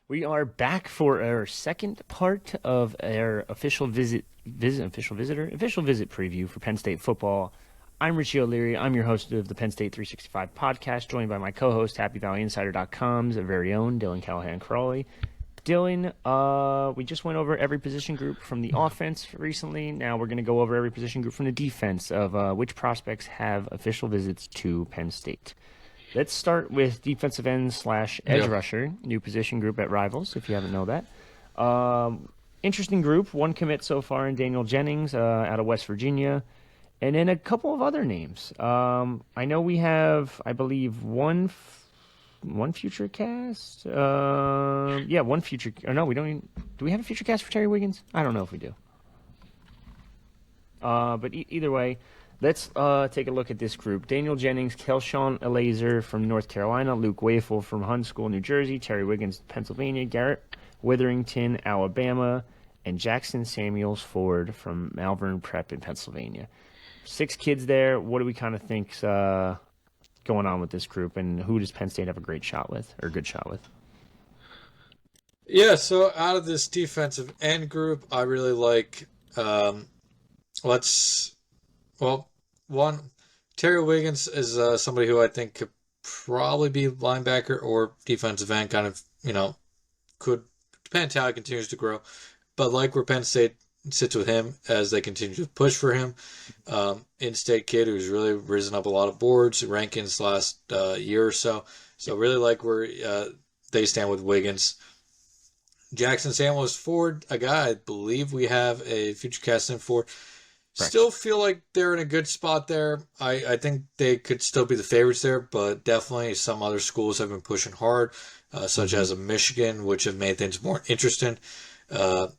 We are back for our second part of our official visit preview for Penn State football. I'm Richie O'Leary. I'm your host of the Penn State 365 podcast, joined by my co-host, HappyValleyInsider.com's very own Dylan Callahan-Crawley. Dylan, we just went over every position group from the offense recently. Now we're going to go over every position group from the defense of which prospects have official visits to Penn State. Let's start with defensive end / edge rusher, new position group at Rivals, if you haven't know that. Interesting group, one commit so far in Daniel Jennings out of West Virginia, and then a couple of other names. I know we have, I believe, one future cast. One future. Or no, we don't even. Do we have a future cast for Terry Wiggins? I don't know if we do. But either way. Let's take a look at this group. Daniel Jennings, Kelshawn Elazer from North Carolina, Luke Wafel from Huntsville, New Jersey, Terry Wiggins, Pennsylvania, Garrett Witherington, Alabama, and Jackson Samuels Ford from Malvern Prep in Pennsylvania. 6 kids there. What do we kind of think's going on with this group, and who does Penn State have a great shot with, or a good shot with? Yeah, so out of this defensive end group, I really like Terry Wiggins is somebody who I think could probably be linebacker or defensive end, could depend how he continues to grow. But like where Penn State sits with him as they continue to push for him, in-state kid who's really risen up a lot of boards, rankings last year or so. So really like where they stand with Wiggins. Jackson Samuels Ford, a guy I believe we have a future cast in for. Still feel like they're in a good spot there. I think they could still be the favorites there, but definitely some other schools have been pushing hard, such as a Michigan, which have made things more interesting. But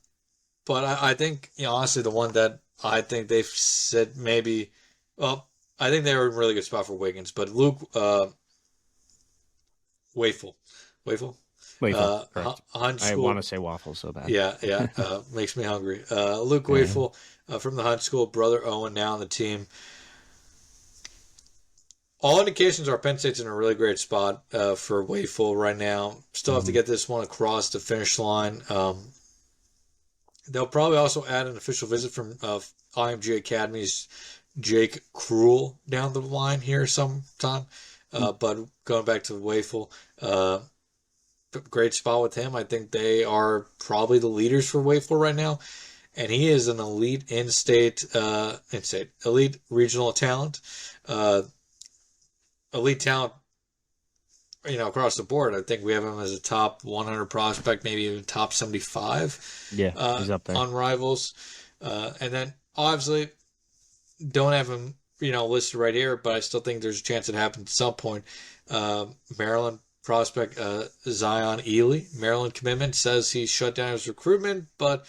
I think, honestly, the one that I think they've said maybe, I think they were in a really good spot for Wiggins, but Luke Wafel. Correct. I want to say waffle so bad. Yeah. Makes me hungry. Luke Wafel from the Hunt School, brother Owen now on the team. All indications are Penn State's in a really great spot for Wafel right now. Still have to get this one across the finish line. They'll probably also add an official visit from IMG Academy's Jake Kruel down the line here sometime. But going back to Wafel, great spot with him. I think they are probably the leaders for Wafel right now. And he is an elite elite regional talent. Elite talent, across the board. I think we have him as a top 100 prospect, maybe even top 75. Yeah, he's up there. On Rivals. And then, obviously, don't have him, listed right here, but I still think there's a chance it happens at some point. Maryland prospect Zion Ely, Maryland commitment, says he shut down his recruitment, but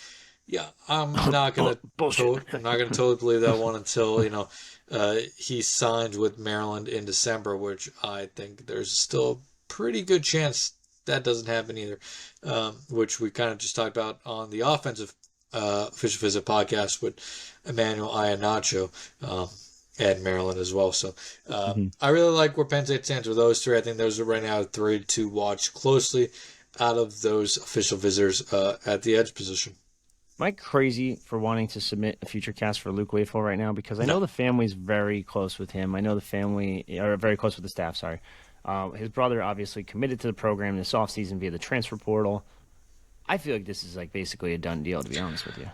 yeah, I'm not gonna totally believe that one until he signed with Maryland in December, which I think there's still a pretty good chance that doesn't happen either. Which we kind of just talked about on the offensive official visit podcast with Emmanuel Iheanacho. At Maryland as well. So I really like where Penn State stands with those 3. I think those are right now 3 to watch closely out of those official visitors at the edge position. Am I crazy for wanting to submit a future cast for Luke Wafel right now? Because I know the family's very close with him. I know the family are very close with the staff, sorry. His brother obviously committed to the program this offseason via the transfer portal. I feel like this is basically a done deal, to be honest with you.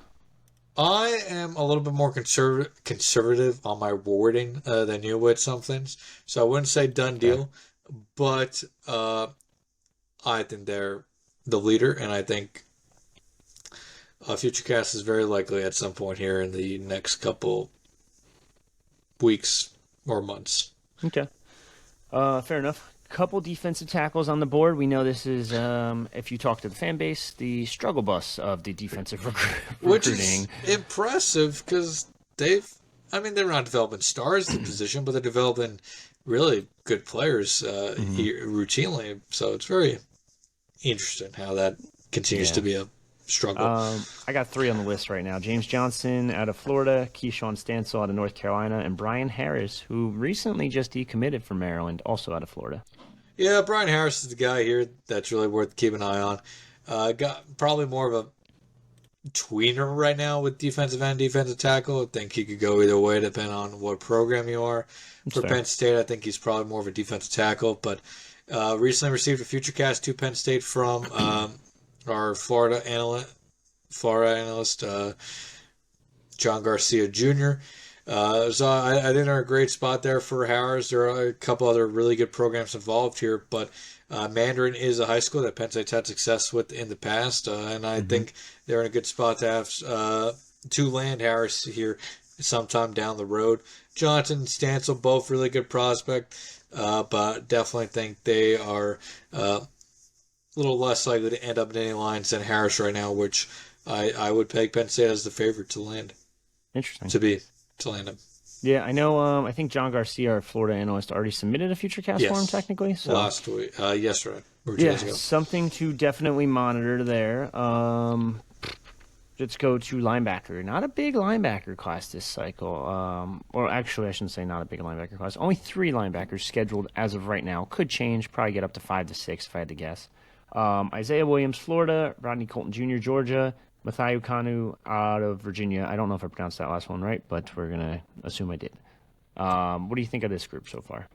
I am a little bit more conservative on my wording than you with some things. So I wouldn't say done deal, but I think they're the leader, and I think FutureCast is very likely at some point here in the next couple weeks or months. Okay. Fair enough. Couple defensive tackles on the board. We know this is, if you talk to the fan base, the struggle bus of the defensive recruiting. Which is impressive because they're not developing stars in the position, but they're developing really good players routinely. So it's very interesting how that continues to be a struggle. I got 3 on the list right now. James Johnson out of Florida, Keyshawn Stansel out of North Carolina, and Brian Harris, who recently just decommitted from Maryland, also out of Florida. Yeah, Brian Harris is the guy here that's really worth keeping an eye on. Got probably more of a tweener right now with defensive end, defensive tackle. I think he could go either way depending on what program you are. That's For fair. Penn State, I think he's probably more of a defensive tackle, but recently received a future cast to Penn State from our Florida analyst John Garcia Jr. So I think they're in a great spot there for Harris. There are a couple other really good programs involved here, but Mandarin is a high school that Penn State's had success with in the past, and I think they're in a good spot to have to land Harris here sometime down the road. Johnson and Stancil, both really good prospect, but definitely think they are a little less likely to end up in any lines than Harris right now, which I would peg Penn State as the favorite to land. Interesting. To land him. Yeah, I know. I think John Garcia, our Florida analyst, already submitted a future cast for him technically. So last week, yesterday, or 2 yeah, days ago. something to definitely monitor there. Let's go to linebacker. Not a big linebacker class this cycle. Or actually, I shouldn't say not a big linebacker class. Only 3 linebackers scheduled as of right now. Could change. Probably get up to 5 to 6 if I had to guess. Isaiah Williams, Florida. Rodney Colton Jr., Georgia. Matthew Kanu out of Virginia. I don't know if I pronounced that last one right, but we're going to assume I did. What do you think of this group so far?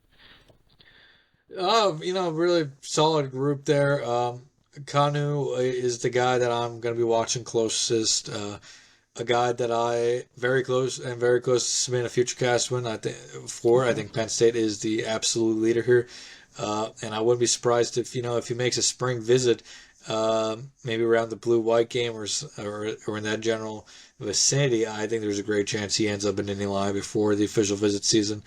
Really solid group there. Kanu is the guy that I'm going to be watching closest. A guy that I very close to submit a future cast win. I think Penn State is the absolute leader here, and I wouldn't be surprised if he makes a spring visit. Maybe around the blue-white game or in that general vicinity, I think there's a great chance he ends up in Nittany Lions before the official visit season.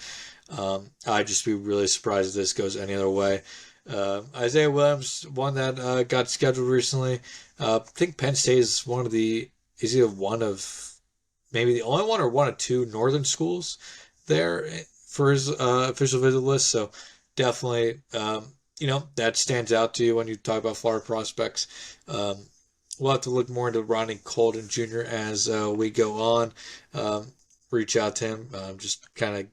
I'd just be really surprised if this goes any other way. Isaiah Williams, one that got scheduled recently. I think Penn State is either one of maybe the only one or one of 2 northern schools there for his official visit list. So definitely. That stands out to you when you talk about Florida prospects. We'll have to look more into Rodney Colton Jr. as we go on. Reach out to him, just kind of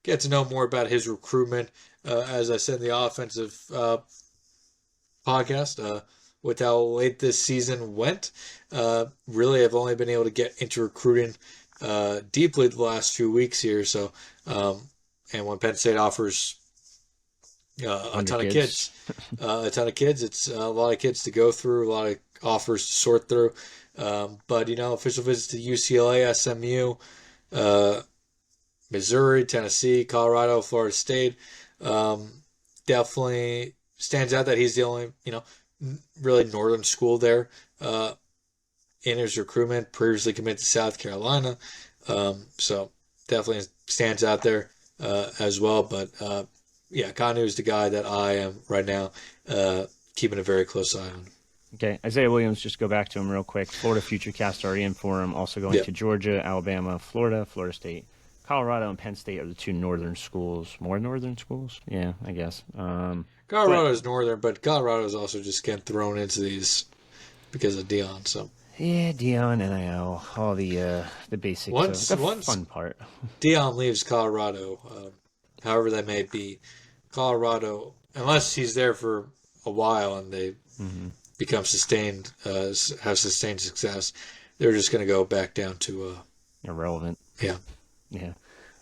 get to know more about his recruitment. As I said in the offensive podcast, with how late this season went, really I've only been able to get into recruiting deeply the last few weeks here. So, and when Penn State offers a ton of kids. It's a lot of kids to go through, a lot of offers to sort through. But official visits to UCLA, SMU, Missouri, Tennessee, Colorado, Florida State. Definitely stands out that he's the only, really northern school there in his recruitment. Previously committed to South Carolina. So definitely stands out there as well. But Kanu is the guy that I am right now keeping a very close eye on. Okay, Isaiah Williams, just go back to him real quick. Florida future cast already in for him. Also going to Georgia, Alabama, Florida State, Colorado, and Penn State are the 2 northern schools. More northern schools? Yeah, I guess. Colorado is northern, but Colorado is also just getting thrown into these because of Deion. So yeah, Deion, NIL, all the basics. The fun part. Deion leaves Colorado, however that may be. Colorado, unless he's there for a while and they become have sustained success, they're just going to go back down to irrelevant. Yeah.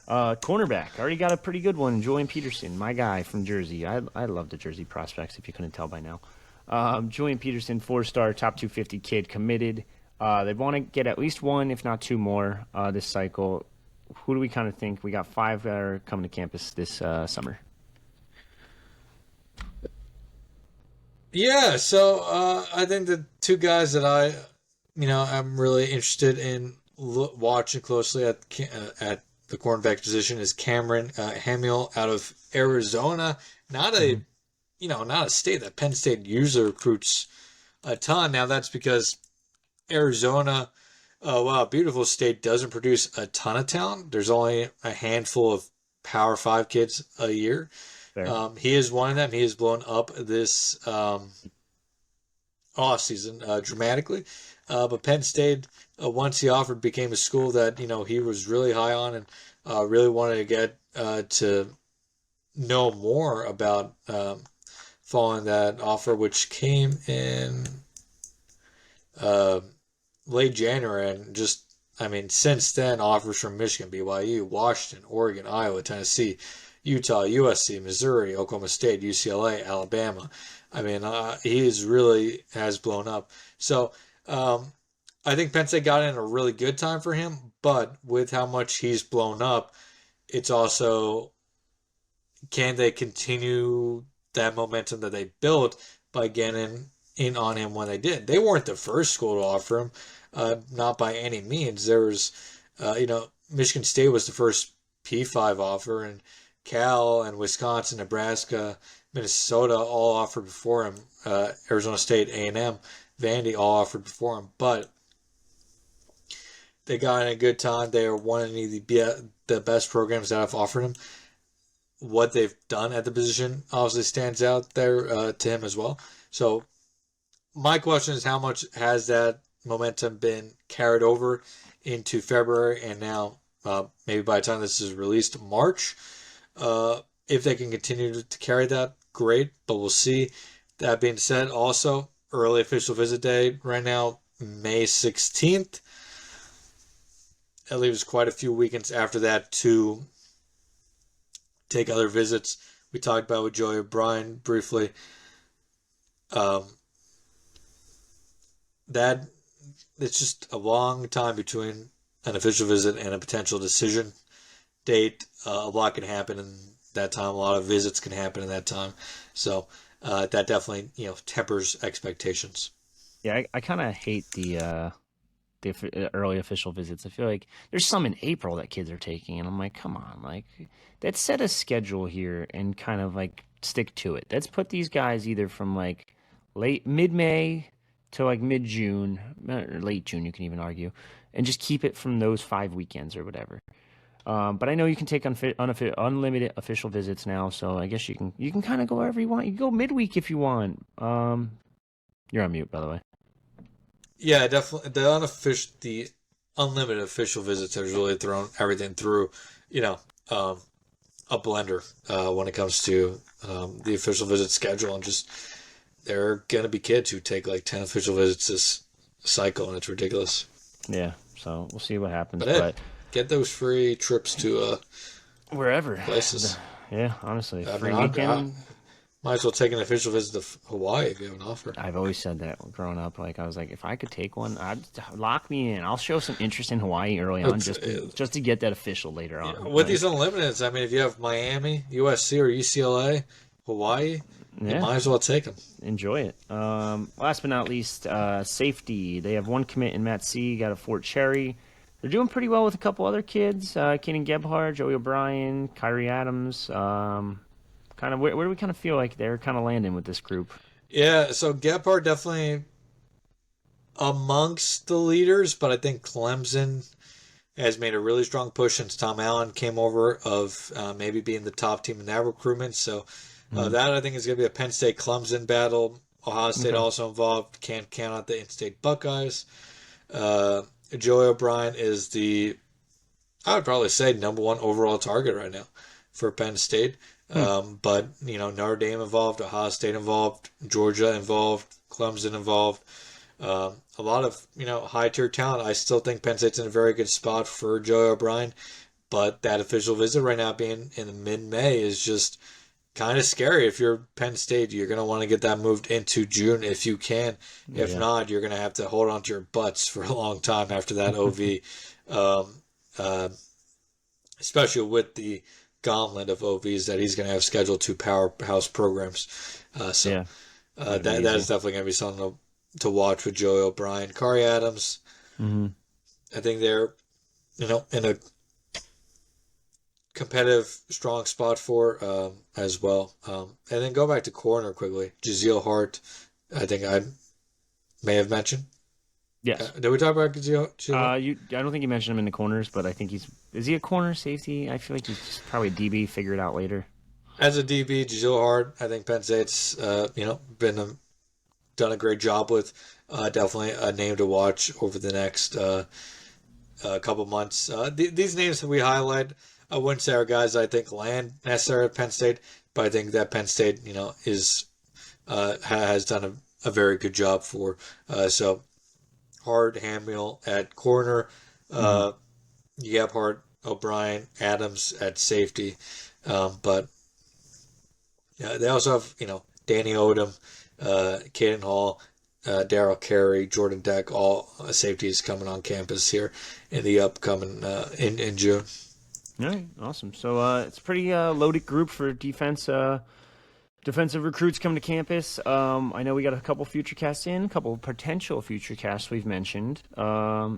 Cornerback already got a pretty good one. Julian Peterson, my guy from Jersey. I love the Jersey prospects. If you couldn't tell by now, Julian Peterson, 4-star, top 250 kid, committed. They want to get at least 1, if not 2 more this cycle. Who do we kind of think? We got 5 that are coming to campus this summer. Yeah, so I think the 2 guys that I'm really interested in watching closely at the cornerback position is Cameron Hamill out of Arizona. Not a state that Penn State usually recruits a ton. Now that's because Arizona, while a beautiful state, doesn't produce a ton of talent. There's only a handful of Power 5 kids a year. He is one of them. He has blown up this offseason dramatically. But Penn State, once he offered, became a school that he was really high on and really wanted to get to know more about following that offer, which came in uh, late January, and since then, offers from Michigan, BYU, Washington, Oregon, Iowa, Tennessee, Utah, USC, Missouri, Oklahoma State, UCLA, Alabama. He really has blown up. So, I think Penn State got in a really good time for him, but with how much he's blown up, it's also, can they continue that momentum that they built by getting in on him when they did? They weren't the first school to offer him, not by any means. There was, Michigan State was the first P5 offer, and Cal and Wisconsin, Nebraska, Minnesota all offered before him. Arizona State, A&M, Vandy all offered before him, but they got in a good time. They are one of the best programs that have offered him. What they've done at the position obviously stands out there to him as well. So my question is, how much has that momentum been carried over into February and now maybe by the time this is released, March? If they can continue to carry that, great, but we'll see. That being said, also, early official visit day right now, May 16th. That leaves quite a few weekends after that to take other visits. We talked about with Joey O'Brien briefly. That it's just a long time between an official visit and a potential decision date. A lot can happen in that time. A lot of visits can happen in that time. So that definitely tempers expectations. Yeah, I kind of hate the early official visits. I feel like there's some in April that kids are taking, and I'm like, come on, like, let's set a schedule here and kind of like stick to it. Let's put these guys either from like mid-May to like mid-June, or late June, you can even argue, and just keep it from those 5 weekends or whatever. But I know you can take unlimited official visits now, so I guess you can kind of go wherever you want. You can go midweek if you want. You're on mute, by the way. Yeah, definitely. The unlimited official visits has really thrown everything through, a blender when it comes to the official visit schedule. And just, there are going to be kids who take like 10 official visits this cycle, and it's ridiculous. Yeah, so we'll see what happens. But get those free trips to wherever places. Yeah, honestly, free weekend. Might as well take an official visit to Hawaii if you have an offer. I've always said that growing up. Like, I was like, if I could take one, I'd lock me in. I'll show some interest in Hawaii early on, just to get that official later on. With these unlimiteds, if you have Miami, USC, or UCLA, Hawaii, you might as well take them. Enjoy it. Last but not least, safety. They have one commit in Matt C. Got a Fort Cherry. They're doing pretty well with a couple other kids. Keenan Gebhardt, Joey O'Brien, Kyrie Adams. Kind of where do we kind of feel like they're kind of landing with this group? Yeah, so Gebhardt definitely amongst the leaders, but I think Clemson has made a really strong push since Tom Allen came over of maybe being the top team in that recruitment. So that I think is going to be a Penn State Clemson battle. Ohio State also involved. Can't count out the in-state Buckeyes. Joey O'Brien is I would probably say, number one overall target right now for Penn State. But, Notre Dame involved, Ohio State involved, Georgia involved, Clemson involved. A lot of, high-tier talent. I still think Penn State's in a very good spot for Joey O'Brien. But that official visit right now being in the mid-May is just kind of scary. If you're Penn State, you're going to want to get that moved into June if you can. If not, you're going to have to hold on to your butts for a long time after that OV. Especially with the gauntlet of OVs that he's going to have scheduled to powerhouse programs. That is definitely going to be something to watch with Joey O'Brien. Kari Adams, I think they're, in a competitive, strong spot for as well. And then go back to corner quickly. Jazeel Hart, I think I may have mentioned. Yes. Did we talk about Jazeel? I don't think you mentioned him in the corners, but I think is he a corner safety? I feel like he's just probably a DB. Figure it out later. As a DB, Jazeel Hart, I think Penn State's done a great job with. Definitely a name to watch over the next couple months. These names that we highlight, I wouldn't say are guys I think land necessarily at Penn State, but I think that Penn State, is has done a very good job for. So Hart, Hamill at corner, Gebhardt, O'Brien, Adams at safety. But yeah, they also have, Danny Odom, Caden Hall, Daryl Carey, Jordan Deck, all safeties coming on campus here in the upcoming in June. All right, awesome. So it's a pretty loaded group for defensive recruits coming to campus. I know we got a couple future casts in, a couple potential future casts we've mentioned.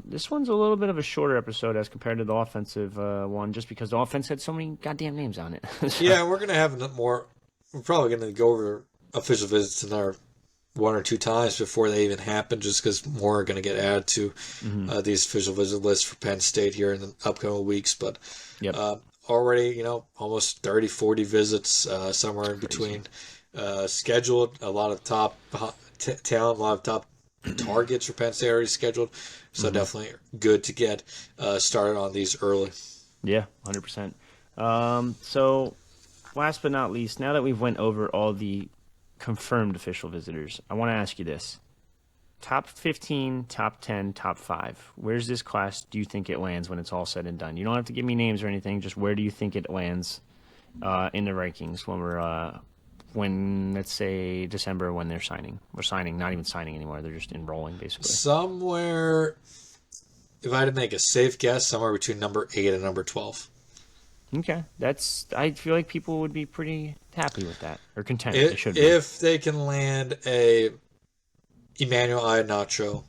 This one's a little bit of a shorter episode as compared to the offensive one, just because the offense had so many goddamn names on it. So, yeah, we're gonna have more. We're probably gonna go over official visits another one or two times before they even happen, just because more are going to get added to these official visit lists for Penn State here in the upcoming weeks. But already, almost 30, 40 visits, somewhere in between scheduled. A lot of top talent, a lot of top targets for Penn State already scheduled. So definitely good to get started on these early. Yeah, 100%. So last but not least, now that we've went over all the confirmed official visitors, I want to ask you this. Top 15, top 10, top 5. Where's this class do you think it lands when it's all said and done? You don't have to give me names or anything. Just where do you think it lands in the rankings when let's say December, when they're signing? We're signing, not even signing anymore. They're just enrolling, basically. Somewhere, if I had to make a safe guess, somewhere between number 8 and number 12. Okay, I feel like people would be pretty happy with that, or content. They should be. If they can land a Emmanuel Iheanacho,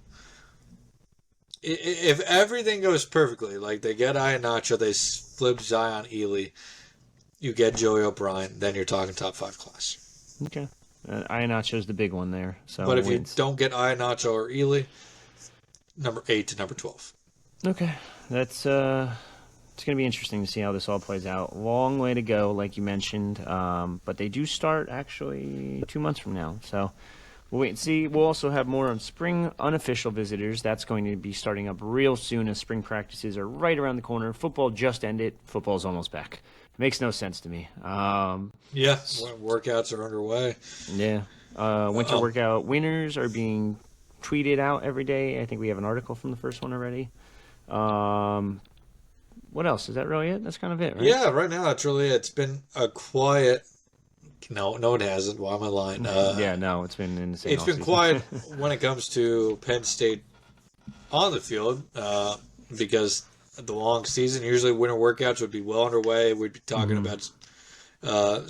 if everything goes perfectly, like they get Iheanacho, they flip Zion Ely, you get Joey O'Brien, then you're talking top 5 class. Okay, Iheanacho's the big one there. So, but if you don't get Iheanacho or Ely, number 8 to number 12. Okay, that's it's going to be interesting to see how this all plays out. Long way to go, like you mentioned, but they do start actually 2 months from now. So we'll wait and see. We'll also have more on spring unofficial visitors. That's going to be starting up real soon as spring practices are right around the corner. Football just ended. Football's almost back. Makes no sense to me. Yeah, workouts are underway. Yeah. Winter workout winners are being tweeted out every day. I think we have an article from the first one already. What else? Is that really it? That's kind of it, right? Yeah, right now that's really it. It's been a quiet. No, it hasn't. Why am I lying? No, it's been insane. It's been quiet when it comes to Penn State on the field because the long season, usually winter workouts would be well underway. We'd be talking about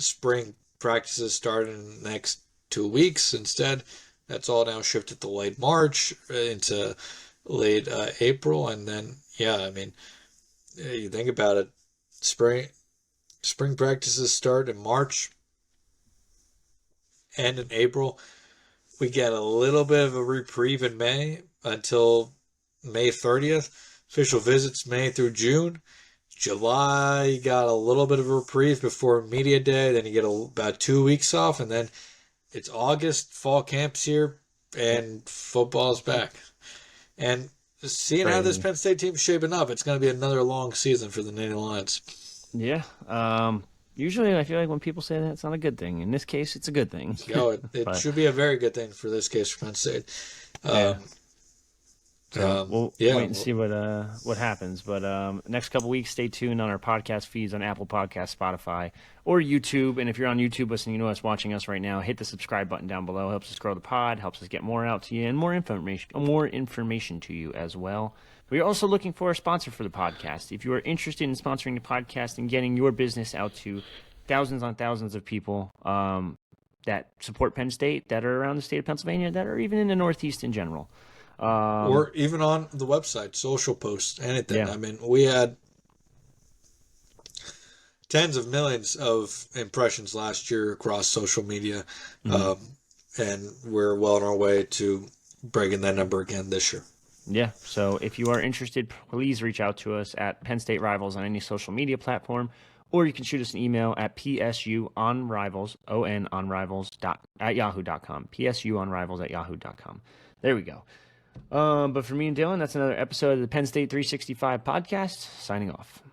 spring practices starting in the next 2 weeks. Instead, that's all now shifted to late March into late April. And then, you think about it, spring practices start in March, end in April. We get a little bit of a reprieve in May until May 30th. Official visits May through June. July, you got a little bit of a reprieve before media day. Then you get about 2 weeks off, and then it's August, fall camp's here, and football's back. And seeing how this Penn State team's shaping up, it's going to be another long season for the Nittany Lions. Yeah. Usually I feel like when people say that, it's not a good thing. In this case, it's a good thing. It should be a very good thing for this case for Penn State. We'll wait and see what happens. But next couple weeks, stay tuned on our podcast feeds on Apple Podcasts, Spotify, or YouTube. And if you're on YouTube listening to us, watching us right now, hit the subscribe button down below. Helps us grow the pod, helps us get more out to you, and more information to you as well. We are also looking for a sponsor for the podcast. If you are interested in sponsoring the podcast and getting your business out to thousands on thousands of people that support Penn State, that are around the state of Pennsylvania, that are even in the Northeast in general. Or even on the website, social posts, anything. Yeah. I mean, we had tens of millions of impressions last year across social media, and we're well on our way to breaking that number again this year. Yeah, so if you are interested, please reach out to us at Penn State Rivals on any social media platform, or you can shoot us an email at psuonrivals, at yahoo.com, psuonrivals@yahoo.com. There we go. But for me and Dylan, that's another episode of the Penn State 365 podcast. Signing off.